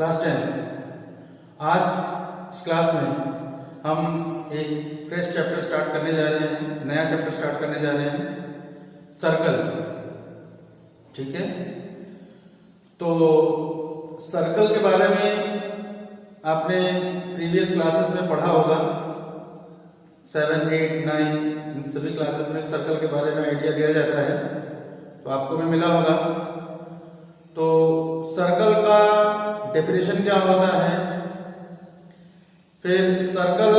Class 10। आज इस class में हम एक फ्रेश चैप्टर स्टार्ट करने जा रहे हैं, नया चैप्टर स्टार्ट करने जा रहे हैं, सर्कल। ठीक है, तो सर्कल के बारे में आपने प्रीवियस क्लासेस में पढ़ा होगा। 7, 8, 9 इन सभी क्लासेस में सर्कल के बारे में आइडिया दिया जाता है, तो आपको भी मिला होगा। तो सर्कल का डेफिनेशन क्या होता है, फिर सर्कल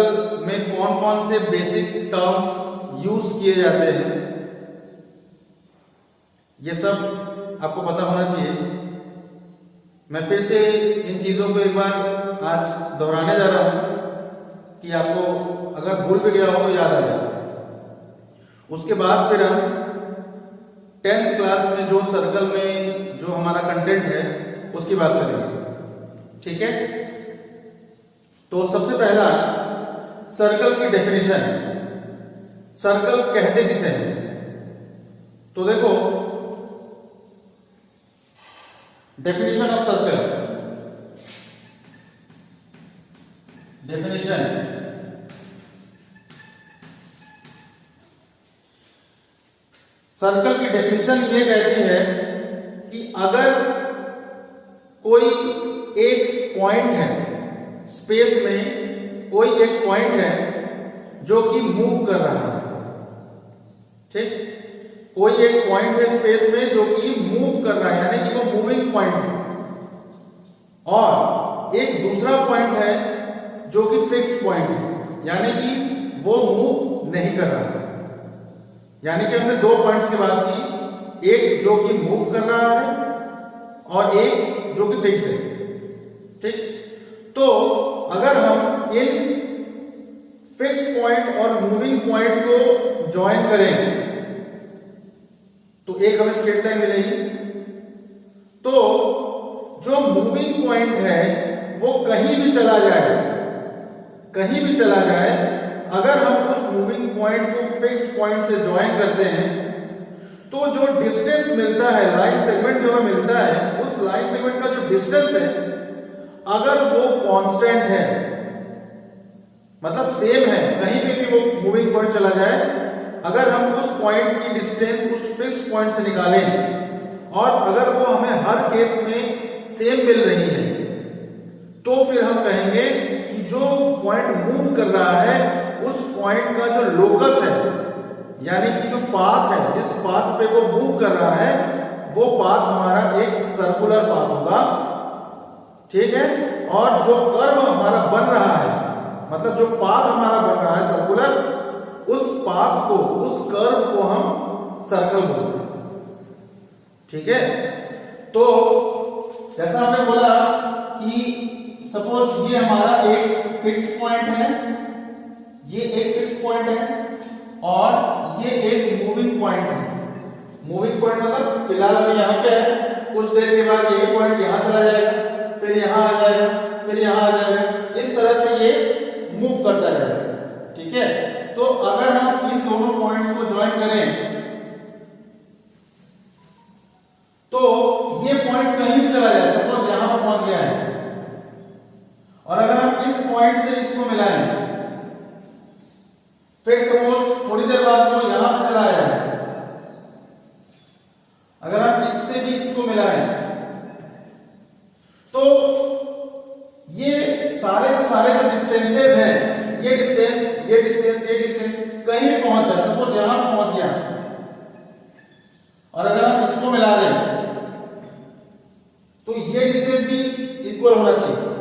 में कौन कौन से बेसिक टर्म्स यूज किए जाते हैं, ये सब आपको पता होना चाहिए। मैं फिर से इन चीजों को एक बार आज दोहराने जा रहा हूं कि आपको अगर भूल भी गया हो तो याद आ जाए। उसके बाद फिर हम 10th क्लास में जो सर्कल में जो हमारा कंटेंट है उसकी बात करेंगे। ठीक है, तो सबसे पहला सर्कल की डेफिनेशन, सर्कल कहते किसे हैं। तो देखो, definition of circle, definition circle की डेफिनेशन ये कहती है कि अगर कोई एक पॉइंट है स्पेस में, कोई एक पॉइंट है जो कि मूव कर रहा है। ठीक, कोई एक पॉइंट है स्पेस में जो कि मूव कर रहा है, यानी कि वो मूविंग पॉइंट है, और एक दूसरा पॉइंट है जो कि फिक्स्ड पॉइंट है, यानी कि वो मूव नहीं कर रहा है। यानी कि हमने दो पॉइंट्स की बात की, एक जो कि मूव कर रहा है और एक जो कि फिक्स्ड है। ठीक, तो अगर हम इन फिक्स्ड पॉइंट और मूविंग पॉइंट को ज्वाइन करें तो एक हमें स्ट्रेट लाइन मिलेगी। तो जो मूविंग पॉइंट है वो कहीं भी चला जाए, कहीं भी चला जाए, अगर हम उस मूविंग पॉइंट को फिक्स्ड पॉइंट से ज्वाइन करते हैं तो जो डिस्टेंस मिलता है, लाइन सेगमेंट जो हमें मिलता है, उस लाइन सेगमेंट का जो डिस्टेंस है अगर वो कांस्टेंट है, मतलब सेम है, कहीं पे भी वो मूविंग पॉइंट चला जाए, अगर हम उस पॉइंट की डिस्टेंस उस फिक्स्ड पॉइंट से निकालें और अगर वो हमें हर केस में सेम मिल रही है तो फिर हम कहेंगे कि जो पॉइंट मूव कर रहा है उस पॉइंट का जो लोकस है, यानी कि जो पाथ है, जिस पाथ पे वो मूव कर रहा है, वो पाथ हमारा एक सर्कुलर पाथ होगा। ठीक है, और जो कर्व हमारा बन रहा है, मतलब जो पाथ हमारा बन रहा है सर्कुलर, उस पाथ को, उस कर्व को हम सर्कल बोलते हैं। ठीक है, तो जैसा हमने बोला कि सपोज ये हमारा एक फिक्स्ड पॉइंट है, ये एक फिक्स्ड पॉइंट है और ये एक मूविंग पॉइंट है। मूविंग पॉइंट मतलब फिलहाल अभी यहां पे है, कुछ देर के बाद ये पॉइंट यहां चला जाएगा, फिर यहां आ जाएगा, फिर यहां आ जाएगा, इस तरह से ये मूव करता रहेगा। ठीक है, तो अगर हम इन दोनों पॉइंट्स को ज्वाइन करें तो ये पॉइंट कहीं भी चला जाए, सपोज यहां पर पहुंच गया है, और अगर हम इस पॉइंट से इसको मिलाएं, फिर सपोज थोड़ी देर बाद वो यहां पर चला जाए, अगर हम इससे भी इसको मिलाएं तो ये सारे के सारे जो डिस्टेंसेस हैं, ये डिस्टेंस, ये डिस्टेंस, ये डिस्टेंस कहीं भी पहुंच जाए, सपोज यहां पर पहुंच गया, और अगर हम इसको मिला दें तो ये डिस्टेंस भी इक्वल होना चाहिए।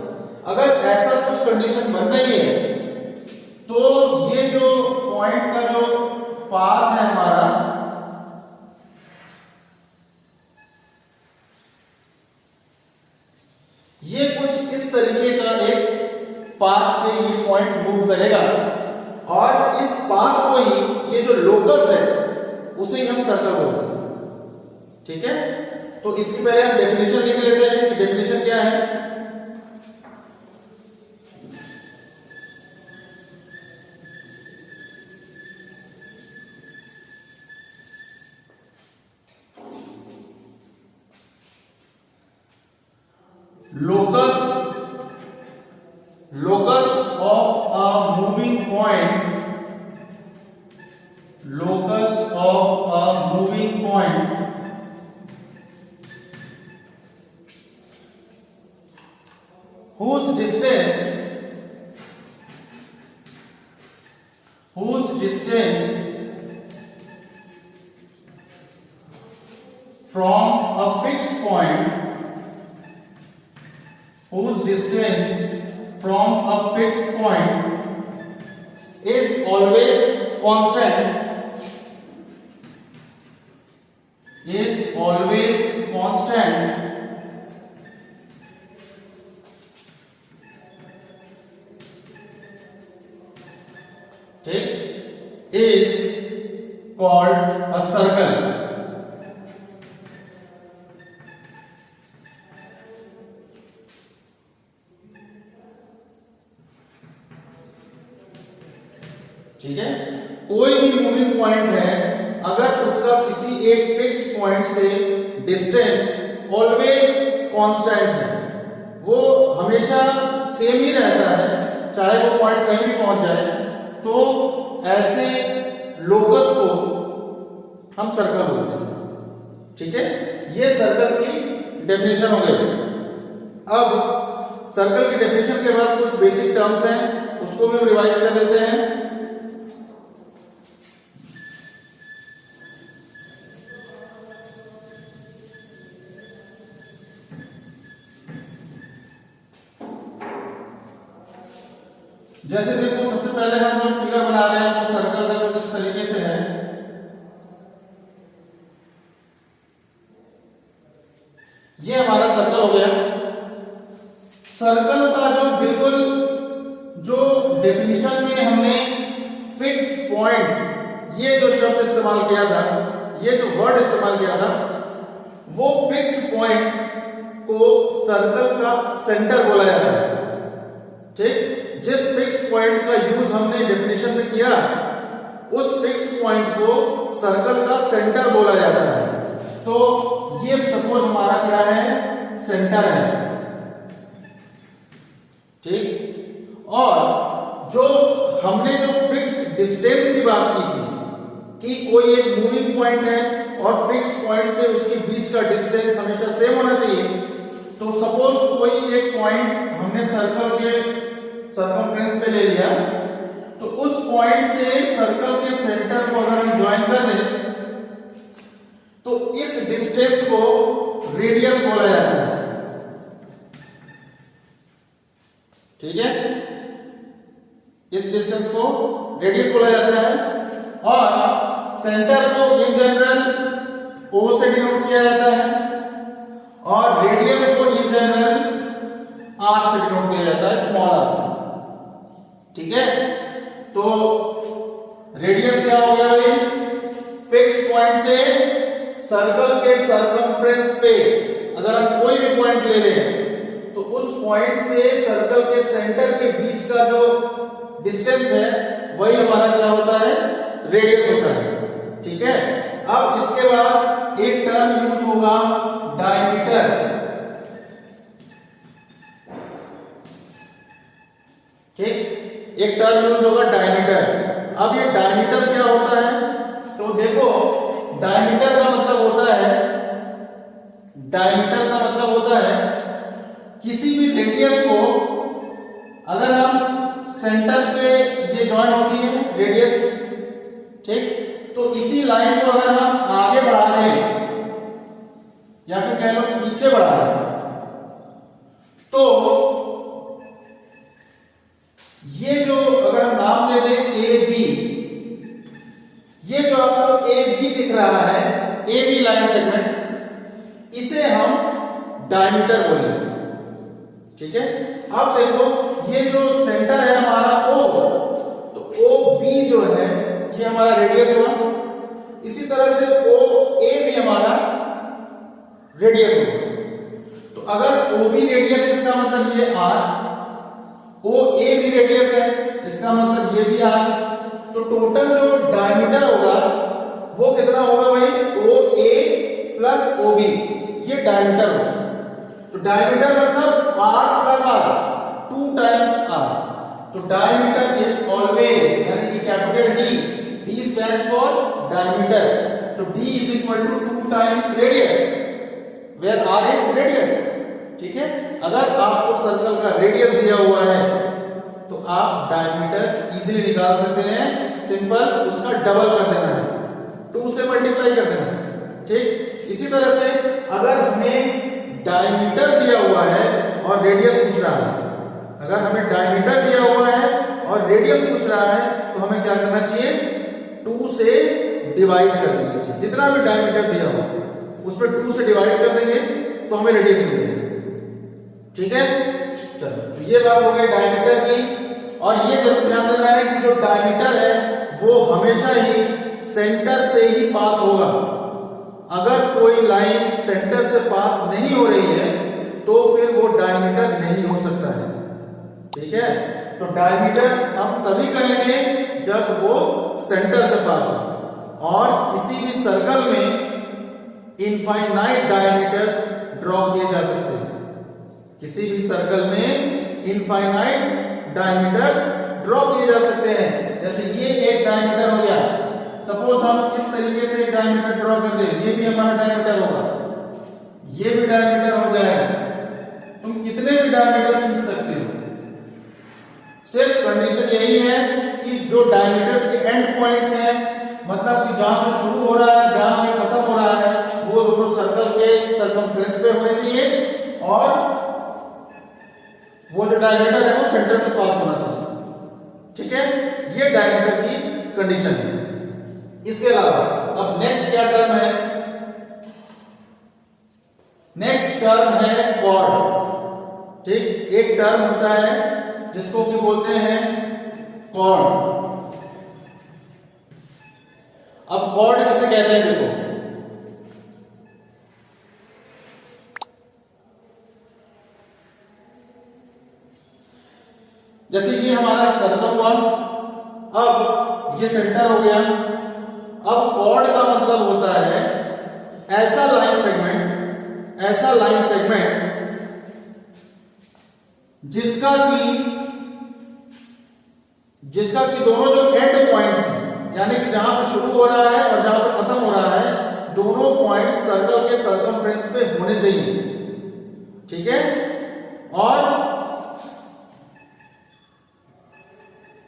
अगर ऐसा कुछ कंडीशन बन रही है तो ये जो पॉइंट का जो पाथ है हमारा, ये कुछ इस तरीके का एक पाथ पे ये पॉइंट मूव करेगा, और इस पाथ को ही, ये जो लोकस है उसे ही हम सर्कल बोलते हैं। ठीक है, तो इसकी पहले हम डेफिनेशन लिख लेते हैं कि डेफिनेशन क्या है। Locus locus of a moving point, locus of a moving point whose distance from a fixed point, whose distance from a fixed point is always constant, ठीक, is called a circle. ठीक है, कोई भी moving point है, अगर उसका किसी एक फिक्स्ड पॉइंट से डिस्टेंस ऑलवेज कांस्टेंट है, वो हमेशा सेम ही रहता है, चाहे वो पॉइंट कहीं भी पहुंच जाए, तो ऐसे लोकस को हम सर्कल बोलते हैं। ठीक है, ये सर्कल की डेफिनेशन हो गई। अब सर्कल की डेफिनेशन के बाद कुछ बेसिक टर्म्स हैं, उसको भी हम रिवाइज कर लेते हैं। जैसे देखो, सबसे पहले हम लोग फिगर बना रहे हैं, वो सर्कल का कुछ इस तरीके से है। ये हमारा सर्कल हो गया। सर्कल का जो बिल्कुल जो डेफिनेशन में हमने फिक्स्ड पॉइंट, ये जो शब्द इस्तेमाल किया था, ये जो वर्ड इस्तेमाल किया था, वो फिक्स्ड पॉइंट को सर्कल का सेंटर बोला जाता है। ठीक, जिस फिक्स्ड पॉइंट का यूज हमने डेफिनेशन में किया, उस फिक्स्ड पॉइंट को सर्कल का सेंटर बोला जाता है। तो ये सपोज हमारा क्या है, सेंटर है। ठीक, और जो हमने जो फिक्स्ड डिस्टेंस की बात की थी कि कोई एक मूविंग पॉइंट है और फिक्स्ड पॉइंट से उसके बीच का डिस्टेंस हमेशा सेम होना चाहिए। तो सपोज कोई एक पॉइंट हमने सर्कल के सर्कमफ्रेंस पे ले लिया, तो उस पॉइंट से सर्कल के सेंटर को अगर हम ज्वाइन कर दें, तो इस डिस्टेंस को रेडियस बोला जाता है। ठीक है, इस डिस्टेंस को रेडियस बोला जाता है, और सेंटर को इन जनरल O से डिनोट किया जाता है, और रेडियस को इन जनरल R से डिनोट किया जाता है, स्मॉल r से। ठीक है, तो रेडियस क्या हो गया भाई, फिक्स्ड पॉइंट से सर्कल के सर्कमफ्रेंस पे अगर हम कोई भी पॉइंट ले लें, तो उस पॉइंट से सर्कल के सेंटर के बीच का जो डिस्टेंस है, वही हमारा क्या होता है, रेडियस होता है। ठीक है, अब इसके बाद एक टर्म यूज होगा डायमीटर। ठीक, एक टर्म यूज होगा डायमीटर। अब ये डायमीटर क्या होता है, तो देखो, डायमीटर का मतलब होता है, डायमीटर का मतलब होता है किसी भी रेडियस को अगर हम सेंटर पे ये जॉइन होती है रेडियस, ठीक, तो इसी लाइन को अगर हम आगे बढ़ा दें या फिर कह लो पीछे बढ़ा दें, तो ये जो अगर हम नाम दे दें ए बी, ये जो आपको ए बी दिख रहा है, ए बी लाइन सेगमेंट, इसे हम डायमीटर बोलेंगे। ठीक है, अब देखो, ये जो सेंटर है हमारा O, तो ओ बी जो है ये हमारा रेडियस हुआ, इसी तरह से ओ ए भी हमारा रेडियस होगा। तो अगर ओ बी रेडियस है, इसका मतलब ये आर, ओ ए भी रेडियस है, इसका मतलब ये भी आर, तो टोटल जो डायमीटर होगा वो कितना होगा भाई, O A plus O B, ये डायमीटर होगा। तो डायमीटर मतलब R plus R, 2 times R. तो डायमीटर इज ऑलवेज, यानी कि capital D, D stands for diameter, तो D is equal to 2 times radius, where R is radius. ठीक है, अगर आपको सर्कल का रेडियस दिया हुआ है तो आप डायमीटर इजीली निकाल सकते हैं, सिंपल उसका डबल कर देना है, 2 से मल्टीप्लाई कर देना है। ठीक, इसी तरह से अगर हमें डायमीटर दिया हुआ है और रेडियस पूछ रहा है, अगर हमें डायमीटर दिया हुआ है और रेडियस पूछ रहा है तो हमें क्या करना चाहिए, 2 से डिवाइड कर देना चाहिए। जितना भी डायमीटर दिया हो उस पर 2 से डिवाइड कर देंगे तो हमें रेडियस मिल जाएगी। ठीक है, चलो तो ये बात हो गई डायमीटर की। और ये जरूर ध्यान देना है कि जो डायमीटर है वो हमेशा ही सेंटर से ही पास होगा। अगर कोई लाइन सेंटर से पास नहीं हो रही है तो फिर वो डायमीटर नहीं हो सकता है। ठीक है, तो डायमीटर हम तभी कहेंगे जब वो सेंटर से पास हो। और किसी भी सर्कल में इनफाइनाइट डायमीटर्स ड्रॉ किए जा सकते हैं, किसी भी सर्कल में इनफाइनाइट डायमीटर्स ड्रॉ किए जा सकते हैं। जैसे ये एक डायमीटर हो गया, सपोज हम इस तरीके से एक डायमीटर ड्रॉ कर दें, ये भी हमारा डायमीटर होगा, ये भी डायमीटर हो जाएगा। तुम कितने भी डायमीटर खींच सकते हो, सिर्फ कंडीशन यही है कि जो डायमीटर्स के एंड पॉइंट्स हैं, मतलब कि जहां पे शुरू हो रहा है जहां पे खत्म हो रहा है, वो दोनों सर्कल के सर्कमफ्रेंस पे होने चाहिए और वो जो डायमीटर है वो सेंटर से पास होना चाहिए। ठीक है, ये डायमीटर की कंडीशन है। इसके अलावा अब नेक्स्ट क्या टर्म है, नेक्स्ट टर्म है कॉर्ड। ठीक, एक टर्म होता है जिसको कि बोलते हैं कॉर्ड। अब कॉर्ड किसे कहते हैं, देखो जैसे कि हमारा सर्कल हुआ, अब ये सेंटर हो गया। अब कॉर्ड का मतलब होता है ऐसा लाइन सेगमेंट, ऐसा लाइन सेगमेंट जिसका कि दोनों जो एंड पॉइंट्स हैं, यानी कि जहां पे शुरू हो रहा है और जहां पे खत्म हो रहा है, दोनों पॉइंट सर्कल के सर्कमफ्रेंस पे होने चाहिए। ठीक है, और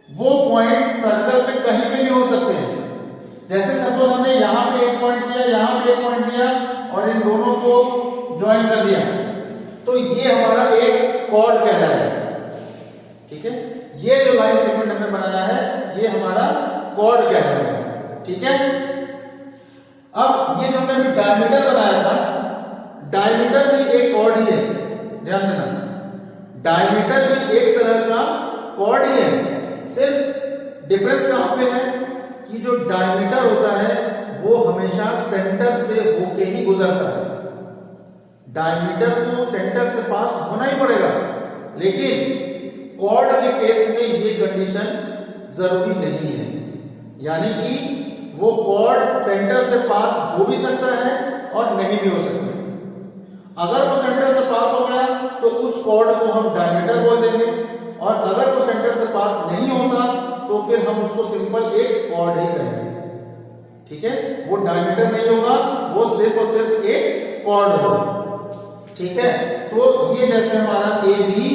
वो पॉइंट सर्कल पे कहीं पे भी हो सकते हैं। जैसे सपोज हमने यहां पे एक पॉइंट लिया, यहां पे एक पॉइंट लिया और इन दोनों को ज्वाइन कर दिया, तो ये हमारा एक कॉर्ड कहलाएगा। ठीक है, ये जो लाइन सेगमेंट हमने बनाया है ये हमारा कॉर्ड कहलाएगा। ठीक है, अब ये जो हमने डायमीटर बनाया था, डायमीटर भी एक कॉर्ड ही है, ध्यान देना, डायमीटर भी एक तरह का कॉर्ड ही है। सिर्फ डिफरेंस कहां पे है कि जो डायमीटर होता है वो हमेशा सेंटर से होके ही गुजरता है। डायमीटर को सेंटर से पास होना ही पड़ेगा, लेकिन कॉर्ड के केस में ये कंडीशन जरूरी नहीं है, यानी कि वो कॉर्ड सेंटर से पास हो भी सकता है और नहीं भी हो सकता। अगर वो सेंटर से पास हो गया तो उस कॉर्ड को हम डायमीटर बोल देंगे, और अगर वो सेंटर से पास नहीं होता तो फिर हम उसको सिंपल एक कॉर्ड ही कहेंगे। ठीक है, वो डायमीटर नहीं होगा, वो सिर्फ और सिर्फ एक कॉर्ड होगा। ठीक है, तो ये जैसे हमारा ए बी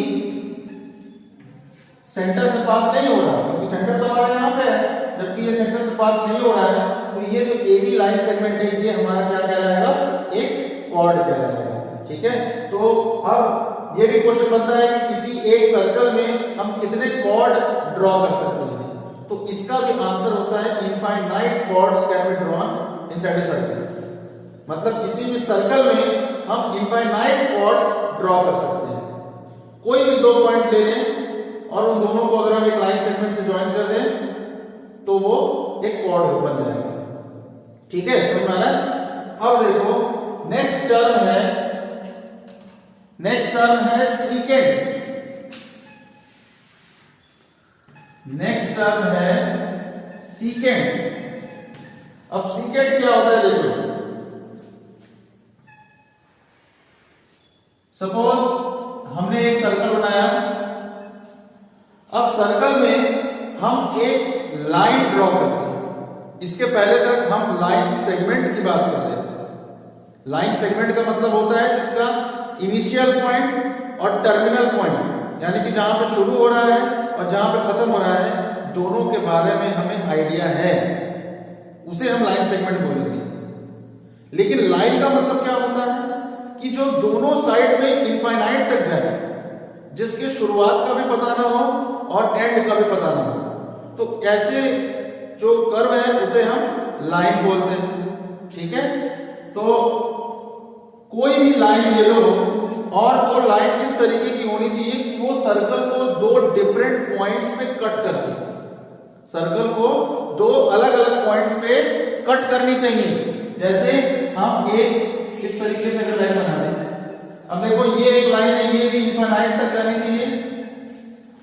सेंटर से पास नहीं हो रहा, क्योंकि सेंटर तो हमारा यहाँ पे है, जबकि ये सेंटर से पास नहीं हो रहा है, तो ये जो ए बी लाइन सेगमेंट है ये हमारा क्या कहलाएगा, एक कॉर्ड कहलाएगा। ठीक है, तो अब ये भी क्वेश्चन बनता है कि किसी एक सर्कल में हम कितने कॉर्ड ड्रॉ कर सकते हैं, तो इसका भी आंसर होता है infinite chords can be drawn inside a circle. मतलब किसी भी सर्कल में हम इनफाइनाइट कॉर्ड्स ड्रॉ कर सकते हैं। कोई भी 2 पॉइंट ले लें और उन दोनों को अगर हम एक लाइन सेगमेंट से ज्वाइन कर दें तो वो एक कॉर्ड बन जाएगा। ठीक है, समझ में आ रहा है। अब देखो नेक्स्ट टर्म है, नेक्स्ट टर्म है सीकेंट। नेक्स्ट टर्म है सीकेंट। अब सीकेंट क्या होता है, देखो सपोज हमने एक सर्कल बनाया अब सर्कल में हम एक लाइन ड्रॉ करते हैं। इसके पहले तक हम लाइन सेगमेंट की बात कर रहे थे। लाइन सेगमेंट का मतलब होता है जिसका इनिशियल पॉइंट और टर्मिनल पॉइंट, यानी कि जहां पे शुरू हो रहा है और जहां पे खत्म हो रहा है, दोनों के बारे में हमें आइडिया है, उसे हम लाइन सेगमेंट बोलेंगे। लेकिन लाइन का मतलब क्या होता है कि जो दोनों साइड में इनफाइनाइट तक जाए, जिसके शुरुआत का भी पता ना हो और एंड का भी पता ना हो, तो ऐसे जो कर्व है उसे हम लाइन बोलते हैं। ठीक है, तो कोई भी लाइन ले लो और वो लाइन इस तरीके की होनी चाहिए कि वो सर्कल को दो डिफरेंट पॉइंट्स पे कट करती है। सर्कल को दो अलग अलग पॉइंट्स पे कट करनी चाहिए। जैसे हम एक इस तरीके से अगर लाइन बना रहे हैं, अब देखो ये एक लाइन है, ये भी इनफाइनाइट तक जानी चाहिए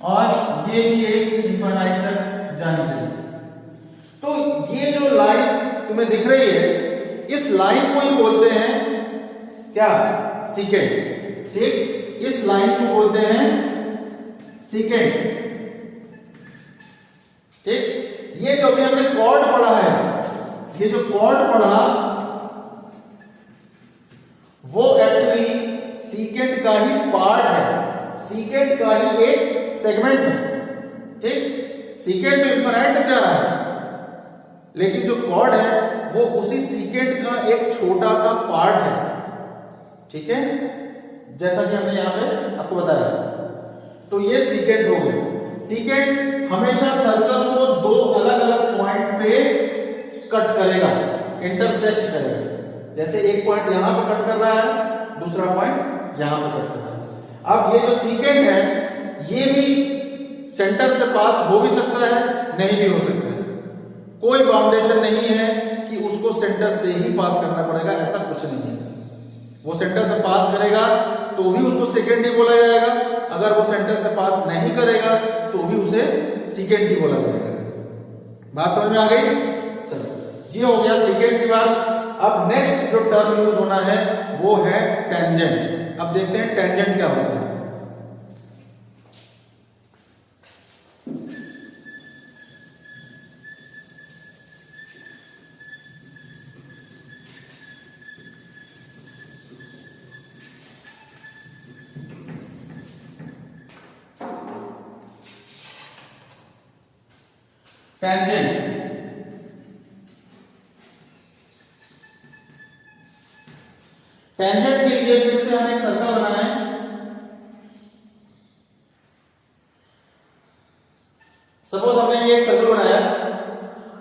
और ये भी एक इनफाइनाइट तक जानी चाहिए। तो ये जो लाइन तुम्हें दिख रही है, इस लाइन को ही बोलते हैं क्या? सीकेंट। ठीक, इस लाइन को बोलते हैं सीकेंट। ठीक, ये जो भी हमने कॉर्ड पढ़ा है, ये जो कॉर्ड पढ़ा वो एक्चुअली सीकेंट का ही पार्ट है, सीकेंट का ही एक सेगमेंट है। ठीक, सीकेंट तो इनफाइनाइट तक जा रहा है, लेकिन जो कॉर्ड है वो उसी सीकेंट का एक छोटा सा पार्ट है। ठीक है, जैसा कि हमने यहां पे आपको बताया। तो ये सीकेंट हो गया। सीकेंट हमेशा सर्कल को दो अलग अलग पॉइंट पे कट करेगा, इंटरसेक्ट करेगा। जैसे एक पॉइंट यहां पे कट कर रहा है, दूसरा पॉइंट यहां पे कट कर रहा है। अब ये जो सीकेंट है, ये भी सेंटर से पास हो भी सकता है, नहीं भी हो सकता है। कोई बाउंडेशन नहीं है कि उसको सेंटर से ही पास करना पड़ेगा, ऐसा कुछ नहीं है। वो सेंटर से पास करेगा तो भी उसको सीकेंट ही बोला जाएगा, अगर वो सेंटर से पास नहीं करेगा तो भी उसे सीकेंट ही बोला जाएगा। बात समझ में आ गई? चलो, ये हो गया सीकेंट की बात। अब नेक्स्ट जो टर्म यूज होना है वो है टेंजेंट। अब देखते हैं टेंजेंट क्या होता है। टेंजेंट टेंजेंट के लिए फिर से हमें सर्कल बनाना है। सपोज हमने ये एक सर्कल बनाया।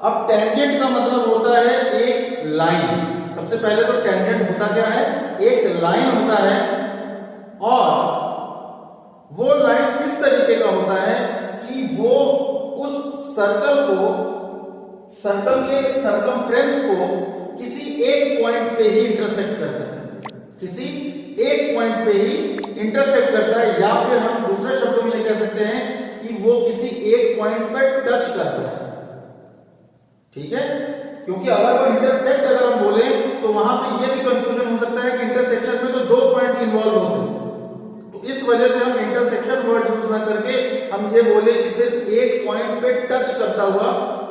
अब टेंजेंट का मतलब होता है एक लाइन। सबसे पहले तो टेंजेंट होता क्या है? एक लाइन होता है, और वो लाइन इस तरीके का होता है कि वो उस सर्कल को, सर्कल के सर्कमफ्रेंस को किसी एक पॉइंट पे ही इंटरसेक्ट करता है, किसी एक पॉइंट पे ही इंटरसेक्ट करता है, या फिर हम दूसरे शब्दों में ये कह सकते हैं कि वो किसी एक पॉइंट पर टच करता है। ठीक है, क्योंकि अगर वो इंटरसेक्ट अगर हम बोले तो वहां पे ये भी कंफ्यूजन हो सकता है कि इंटरसेक्शन में तो दो पॉइंट इन्वॉल्व होते हैं, तो इस वजह से हम इंटरसेक्शन वर्ड यूज ना करके हम ये बोले कि सिर्फ एक पॉइंट पे टच करता हुआ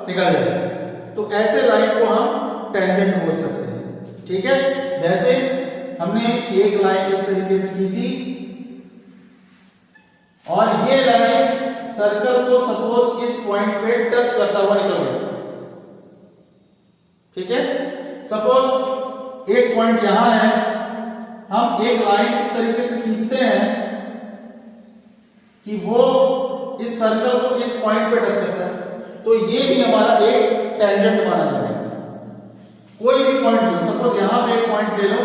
निकल जाए, तो ऐसे लाइन को हम टेंजेंट बोल सकते हैं। ठीक है, जैसे हमने एक लाइन इस तरीके से खींची और ये लाइन सर्कल को सपोज इस पॉइंट पे टच करता हुआ निकल गया। ठीक है, सपोज एक पॉइंट यहां है, हम एक लाइन इस तरीके से खींचते हैं कि वो इस सर्कल को इस पॉइंट पे टच करता है, तो ये भी हमारा एक टेंजेंट माना जाएगा। कोई भी पॉइंट लो, सपोज यहां पे एक पॉइंट ले लो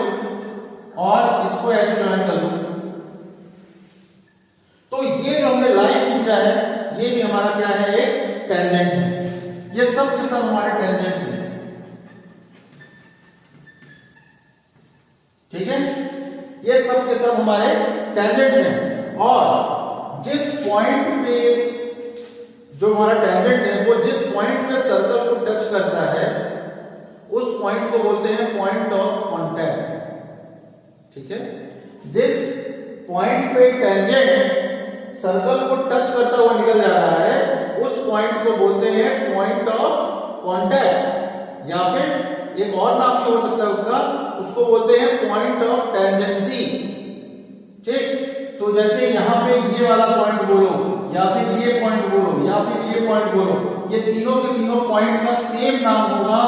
और इसको ऐसे ज्वाइन कर लो, तो ये जो हमने लाइन खींचा है ये भी हमारा क्या है? एक टेंजेंट है। ये सब के सब हमारे टेंजेंट हैं। ठीक है, ये सब के सब हमारे टेंजेंट्स हैं, और जिस पॉइंट पे जो हमारा टेंजेंट है वो जिस पॉइंट पे सर्कल को टच करता है उस पॉइंट को बोलते हैं पॉइंट ऑफ कांटेक्ट। ठीक है, जिस पॉइंट पे टेंजेंट सर्कल को टच करता हुआ निकल जा रहा है उस पॉइंट को बोलते हैं पॉइंट ऑफ कांटेक्ट, या फिर एक और नाम भी हो सकता है उसका, उसको बोलते हैं पॉइंट ऑफ टेंजेंसी। ठीक, तो जैसे यहां पे ये वाला पॉइंट बोलो, या फिर ये पॉइंट बोलो, या फिर ये पॉइंट बोलो, ये तीनों के तीनों पॉइंट का सेम नाम होगा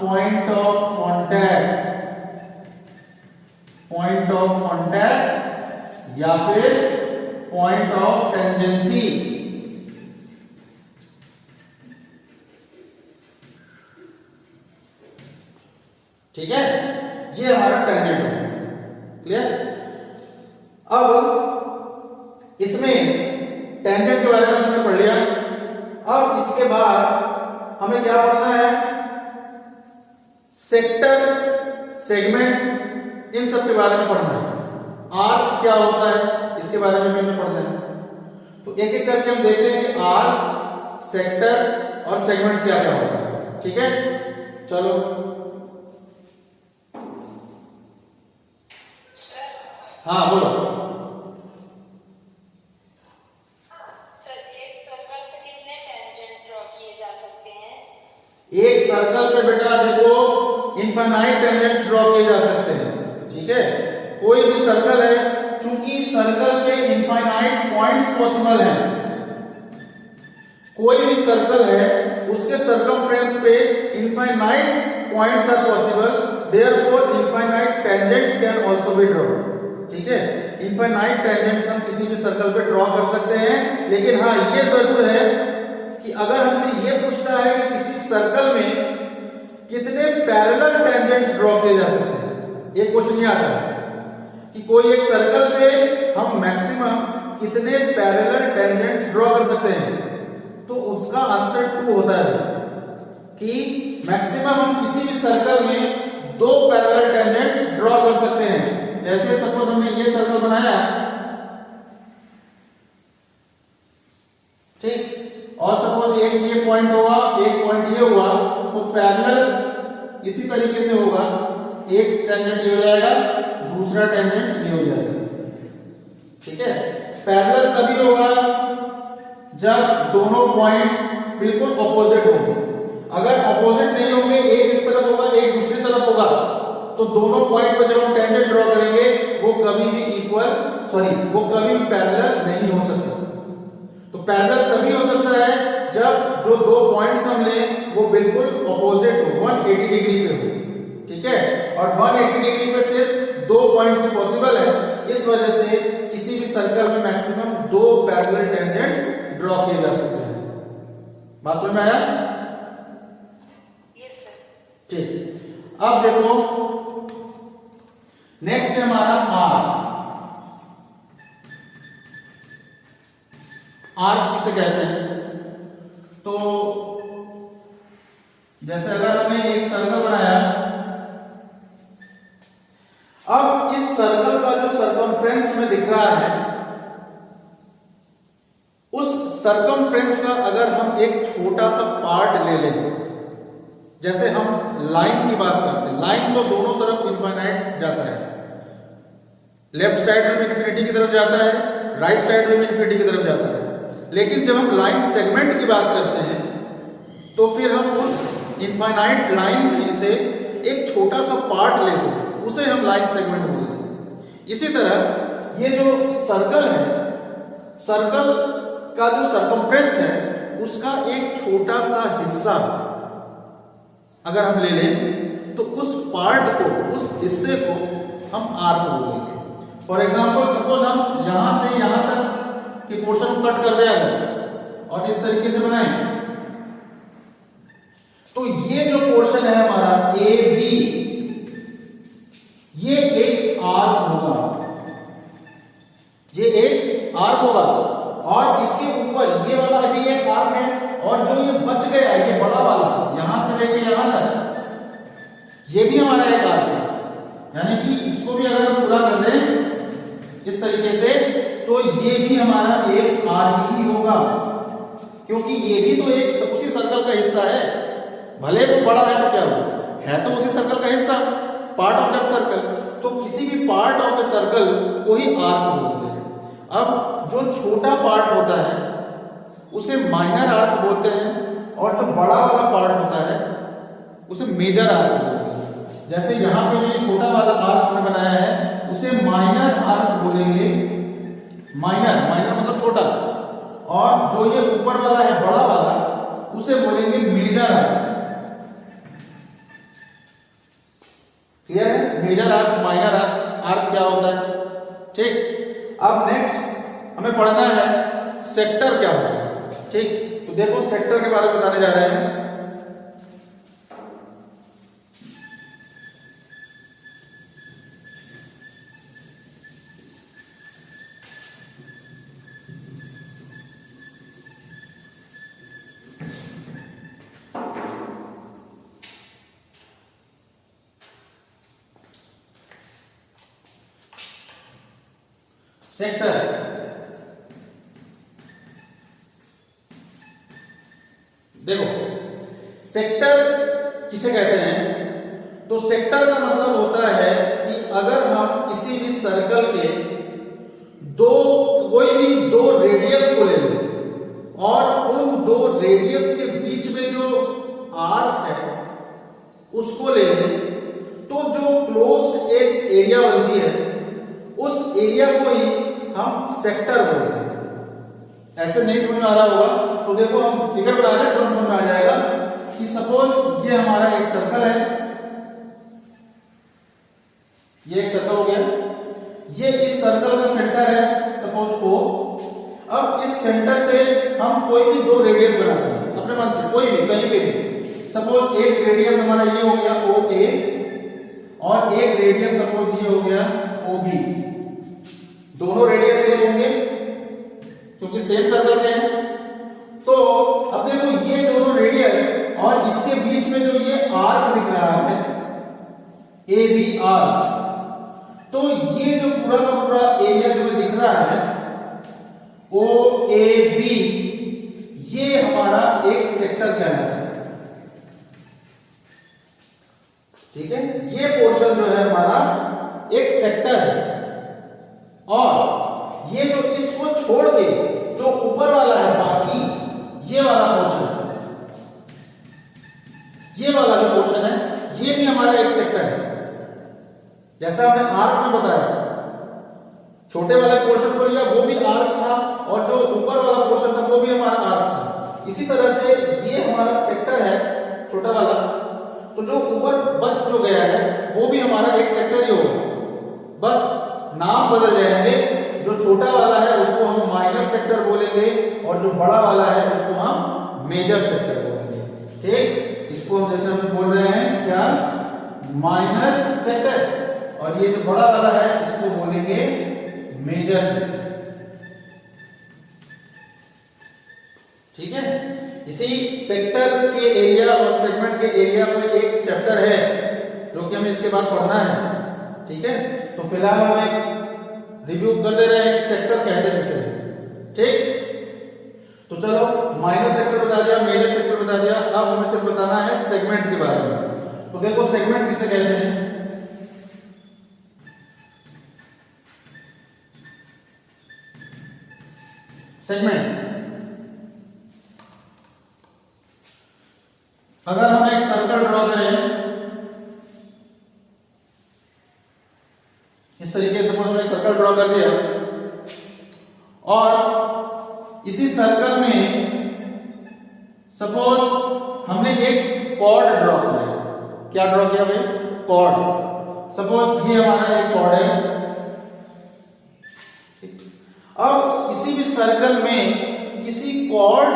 point of contact, point of contact या फिर पॉइंट ऑफ टेंजेंसी। ठीक है, ये हमारा टेंजेंट है। क्लियर? अब इसमें टेंजेंट के बारे में हमने पढ़ लिया। अब इसके बाद हमें क्या पढ़ना है? सेक्टर, सेगमेंट, इन सब के बारे में पढ़ना है। आर्क क्या होता है इसके बारे में भी हमें पढ़ना है। तो एक एक करके हम देखते हैं कि आर्क, सेक्टर और सेगमेंट क्या क्या होता है। ठीक है, चलो। हाँ बोलो। एक सर्कल पे बेटा देखो इनफाइनाइट टेंजेंट्स ड्रॉ किए जा सकते हैं। ठीक है, कोई भी सर्कल है, चूंकि सर्कल पे इनफाइनाइट पॉइंट्स पॉसिबल हैं, कोई भी सर्कल है उसके सर्कमफ्रेंस पे infinite points are possible, therefore infinite tangents can also be drawn. ठीक है, इनफाइनाइट टेंजेंट्स हम किसी भी सर्कल पे ड्रॉ कर सकते हैं, लेकिन हाँ ये जरूर है कि अगर हमसे ये पूछता है कि किसी सर्कल में कितने पैरेलल टेंजेंट्स ड्रॉ किए जा सकते हैं, एक क्वेश्चन ये आता है कि कोई एक सर्कल पे हम मैक्सिमम कितने पैरेलल टेंजेंट्स ड्रॉ कर सकते हैं, तो उसका आंसर 2 होता है कि मैक्सिमम हम किसी भी सर्कल में 2 पैरेलल टेंजेंट्स ड्रॉ कर सकते हैं। जैसे सपोज हमने ये सर्कल बनाया, ठीक, और सपोज एक ये पॉइंट होगा, एक पॉइंट ये हुआ, तो पैरेलल इसी तरीके से होगा, एक टेंजेंट ये हो जाएगा, दूसरा टेंजेंट ये हो जाएगा। ठीक है, पैरेलल तभी होगा जब दोनों पॉइंट्स बिल्कुल ऑपोजिट होंगे। अगर ऑपोजिट नहीं होंगे, एक इस तरफ होगा एक दूसरी तरफ होगा, तो दोनों पॉइंट पर जब हम टेंजेंट ड्रॉ करेंगे वो कभी भी वो कभी भी पैरेलल नहीं हो सकता। तो पैरेलल तभी हो सकता है जब जो 2 पॉइंट्स हम लें वो बिल्कुल ऑपोजिट हो, 180 डिग्री पे हो। ठीक है, और 180 डिग्री पे सिर्फ 2 पॉइंट्स पॉसिबल है, इस वजह से किसी भी सर्कल में मैक्सिमम 2 पैरेलल टेंजेंट्स ड्रॉ किए जा सकते हैं। बात समझ में आया? Yes sir. ठीक, अब देखो नेक्स्ट है हमारा आर्क। आर्क किसे कहते हैं? तो जैसे अगर हमने एक सर्कल बनाया, अब इस सर्कल का जो सर्कमफ्रेंस में दिख रहा है, उस सर्कमफ्रेंस का अगर हम एक छोटा सा पार्ट ले लें, जैसे हम लाइन की बात करते हैं, लाइन तो दोनों तरफ इनफाइनाइट जाता है, लेफ्ट साइड में इन्फिनिटी की तरफ जाता है, राइट साइड में इन्फिनिटी की तरफ जाता है। लेकिन जब हम लाइन सेगमेंट की बात करते हैं तो फिर हम उस इनफाइनाइट लाइन में से एक छोटा सा पार्ट लेते हैं, उसे हम लाइन सेगमेंट बोलते हैं। इसी तरह ये जो सर्कल है, सर्कल का जो सर्कमफ्रेंस है उसका एक छोटा सा हिस्सा अगर हम ले लें तो उस पार्ट को, उस हिस्से को हम आर्क बोलेंगे। फॉर एग्जाम्पल सपोज हम यहां से यहां तक की पोर्शन को कट कर रहे हैं और इस तरीके से बनाएं, तो ये जो पोर्शन है हमारा ए बी, ये एक आर्क होगा, ये एक आर्क होगा। और इसके ऊपर ये वाला भी एक आर्क है, और जो ये बच गया ये बड़ा वाला यहां से लेके यहां तक, ये भी हमारा एक आर्क है। यानी कि इसको भी अगर हम पूरा कर दें इस तरीके से, तो ये भी हमारा एक आर्क ही होगा, क्योंकि ये भी तो एक उसी सर्कल का हिस्सा है, भले वो बड़ा है तो क्या है तो उसी सर्कल का हिस्सा, पार्ट ऑफ दैट सर्कल। तो किसी भी पार्ट ऑफ ए सर्कल को ही आर्क बोलते हैं। अब जो छोटा पार्ट होता है उसे माइनर आर्क बोलते हैं, और जो बड़ा वाला पार्ट होता है उसे मेजर आर्क बोलते हैं। जैसे यहाँ पे जो छोटा वाला आर्क हमने बनाया है उसे माइनर आर्क बोलेंगे, माइनर माइनर मतलब छोटा, और जो ये ऊपर वाला है बड़ा वाला उसे बोलेंगे मेजर आर्क। क्लियर है? Major arc, minor arc, arc क्या होता है। ठीक, अब नेक्स्ट हमें पढ़ना है सेक्टर क्या होता है। ठीक, तो देखो सेक्टर के बारे में बताने जा रहे हैं। सेक्टर, देखो सेक्टर किसे कहते हैं, तो सेक्टर का मतलब होता है कि अगर हम किसी भी सर्कल के कोई भी दो रेडियस को ले लो और उन दो रेडियस के बीच में जो आर्क है उसको ले लें, तो जो क्लोज्ड एक एरिया बनती है उस एरिया को ही हम सेक्टर बोलते हैं। ऐसे नहीं समझ में आ रहा होगा तो देखो हम फिगर बना रहे हैं तो समझ में आ जाएगा कि सपोज ये हमारा एक सर्कल है, ये एक सर्कल हो गया, ये इस सर्कल का सेंटर है सपोज O। अब इस सेंटर से हम कोई भी दो रेडियस बनाते हैं अपने मन से, कोई भी कहीं पे भी। सपोज एक रेडियस हमारा ये हो गया OA और एक रेडियस सपोज ये हो गया OB। दोनों रेडियस सेम होंगे क्योंकि सेम सर्कल के हैं। तो अब देखो ये दोनों रेडियस और इसके बीच में जो ये आर्क दिख रहा है ABR, तो ये जो पूरा का पूरा एरिया जो दिख रहा है OAB, ये हमारा एक सेक्टर कहलाता है। ठीक है, ये पोर्शन जो है हमारा एक सेक्टर है। और ये जो इसको छोड़ के जो ऊपर वाला है बाकी ये वाला पोर्शन, ये वाला जो पोर्शन है ये भी हमारा एक सेक्टर है। जैसा हमने आर्क में बताया, छोटे वाले पोर्शन को लिया वो भी आर्क था और जो ऊपर वाला पोर्शन था वो भी हमारा आर्क था। इसी तरह से ये हमारा सेक्टर है छोटा वाला, तो जो ऊपर बच जो गया है वो भी हमारा एक सेक्टर ही होगा, बस नाम बदल जाएंगे। जो छोटा वाला है उसको हम माइनर सेक्टर बोलेंगे और जो बड़ा वाला है उसको हम मेजर सेक्टर बोलेंगे। ठीक, इसको हम जैसे हम बोल रहे हैं क्या, माइनर सेक्टर, और ये जो बड़ा वाला है इसको बोलेंगे मेजर सेक्टर। ठीक है, इसी सेक्टर के एरिया और सेगमेंट के एरिया में एक चैप्टर है जो कि हमें इसके बाद पढ़ना है। ठीक है, तो फिलहाल हम एक रिव्यू कर दे रहे हैं कि सेक्टर कहते किसे हैं। ठीक, तो चलो माइनर सेक्टर बता दिया, मेजर सेक्टर बता दिया, अब हमें सिर्फ बताना है सेगमेंट के बारे में। तो देखो सेगमेंट किसे कहते हैं। सेगमेंट, अगर हम एक सर्कल ड्रॉ करें इस तरीके से, सपोज हमने एक सर्कल ड्रॉ कर दिया और इसी सर्कल में सपोज हमने एक कॉर्ड ड्रॉ किया। क्या ड्रॉ किया भाई? कॉर्ड। सपोज ये हमारा एक कॉर्ड है। अब किसी भी सर्कल में किसी कॉर्ड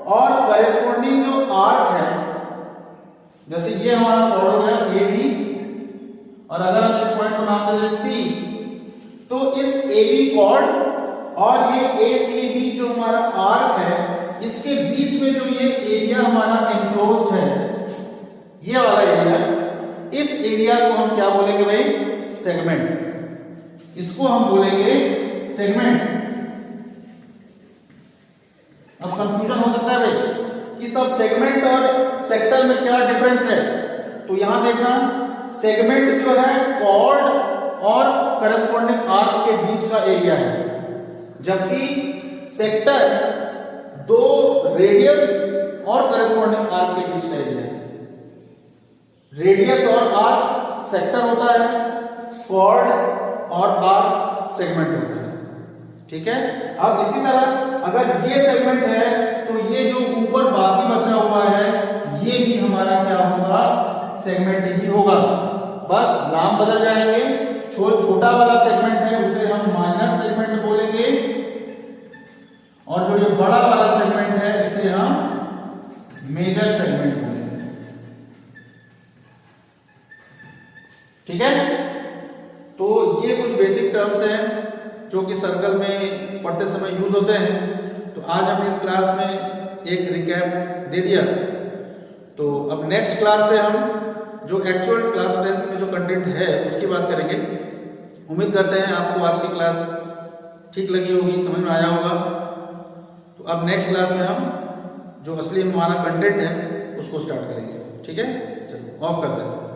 और करेस्पॉन्डिंग जो आर्क है, जैसे ये हमारा कॉर्ड हो गया AB, और अगर हम इस पॉइंट को नाम दे दें C, तो इस AB कॉर्ड और ये ACB जो हमारा आर्क है, इसके बीच में जो ये एरिया हमारा एनक्लोज है, ये वाला एरिया, इस एरिया को हम क्या बोलेंगे भाई? सेगमेंट। इसको हम बोलेंगे सेगमेंट। अब कंफ्यूजन हो सकता है भाई कि तब सेगमेंट और सेक्टर में क्या डिफरेंस है, तो यहां देखना, सेगमेंट जो है कॉर्ड और करस्पॉन्डिंग आर्क के बीच का एरिया है, जबकि सेक्टर दो रेडियस और करस्पॉन्डिंग आर्क के बीच का एरिया है। रेडियस और आर्क सेक्टर होता है, कॉर्ड और आर्क सेगमेंट होता है। ठीक है। अब इसी तरह अगर ये सेगमेंट है तो ये जो ऊपर बाकी बचा हुआ है ये भी हमारा क्या होगा, सेगमेंट ही होगा। बस नाम बदल जाएंगे। छोटा वाला सेगमेंट है उसे हम माइनर सेगमेंट बोलेंगे और जो ये बड़ा वाला सेगमेंट है इसे हम मेजर सेगमेंट बोलेंगे। ठीक है। तो ये कुछ बेसिक टर्म्स हैं जो कि सर्कल में पढ़ते समय यूज होते हैं। तो आज हमने इस क्लास में एक रिकैप दे दिया। तो अब नेक्स्ट क्लास से हम जो एक्चुअल क्लास 10th में जो कंटेंट है उसकी बात करेंगे। उम्मीद करते हैं आपको आज की क्लास ठीक लगी होगी, समझ में आया होगा। तो अब नेक्स्ट क्लास में हम जो असली हमारा कंटेंट है उसको स्टार्ट करेंगे। ठीक है, चलो ऑफ कर दें।